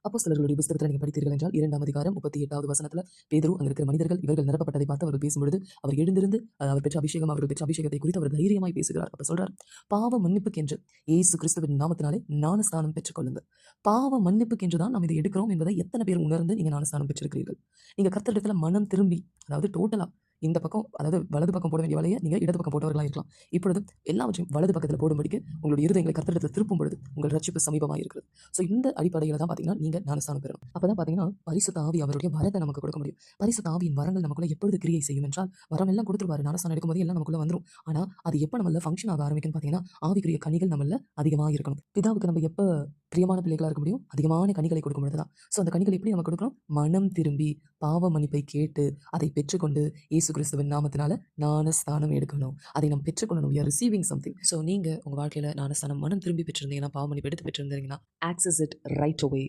அப்போஸ்தலர்களுடைய புத்தகத்தில் நீங்கள் படித்தீர்கள் என்றால் 2ஆம் அதிகாரம் 38வது வசனத்தில் பேதுரு அங்கே இருக்கிற மனிதர்கள் இவர்கள் நிரப்பப்பட்டதை பார்த்து அவர்கள் பேசும்பொழுது அவர் எழுந்திருந்து அவர் பெற்ற அபிஷேகம் அவர்கள் பெற்ற அபிஷேகத்தை குறித்து அவர் தைரியமாய் பேசுகிறார். அப்ப சொல்றார், பாவ மன்னிப்புக்கென்று இயேசு கிறிஸ்துவின் நாமத்தினாலே ஞானஸ்நானம் பெற்றுக்கொள்ளுங்கள். பாவ மன்னிப்புக்கென்று தான் நாம் இதை எடுக்கிறோம் என்பதை எத்தனை பேர் உணர்ந்து நீங்க ஞானஸ்நானம் பெற்றிருக்கிறீர்கள்? நீங்க கர்த்தரிடத்துல மனம் திரும்பி, அதாவது டோட்டலா இந்த பக்கம், அதாவது வலது பக்கம் போட வேண்டிய வேலையை நீங்க இடது பக்கம் போட்டவர்களாக இருக்கலாம். இப்பொழுது எல்லாவற்றையும் வலது பக்கத்தில் போடும்படிக்கு உங்களுடைய இருதயங்களை கர்த்தரிடத்தில் திருப்பும் பொழுது உங்கள் ரட்சிப்பு சமீபமாக இருக்கிறது. ஸோ இந்த அடிப்படையில் தான் பார்த்தீங்கன்னா நீங்க ஞானஸ்தானம் பெறணும். அப்பதான் பார்த்தீங்கன்னா பரிசுத்த ஆவி அவருடைய வரத்தை நமக்கு கொடுக்க முடியும். பரிசுத்த ஆவியின் வரங்கள் நமக்குள்ள எப்பொழுது கிரியை செய்யும் என்றால், வரம் எல்லாம் கொடுத்துருவாரு, ஞானஸ்தானம் எடுக்கும்போது எல்லாம் நமக்குள்ள வந்துடும். ஆனா அது எப்போ நம்மள ஃபங்க்ஷன் ஆக ஆரம்பிக்கும்னு பார்த்தீங்கன்னா, ஆவிக்குரிய கனிகள் நம்மள அதிகமாக இருக்கணும். பிதாவுக்கு நம்ம எப்போ பிரியமான பிள்ளைகளாக இருக்க முடியும்? அதிகமான கனிகளை கொடுக்கும் பொழுது தான். ஸோ அந்த கனிகள் எப்படி நம்ம கொடுக்கணும்? மனம் திரும்பி பாவ மன்னிப்பை கேட்டு அதை பெற்றுக்கொண்டு இயேசு கிறிஸ்துவின் நாமத்தினால ஞானஸ்தானம் எடுக்கணும். அதை நாம் பெற்றுக்கொள்ளணும். we are receiving something. So நீங்க உங்க வாழ்க்கையில ஞானஸ்தானம் மனம் திரும்பி பெற்றிருந்தீங்கன்னா, பாவ மன்னிப்பு எடுத்து பெற்றிருந்தீங்கன்னா, access it right away.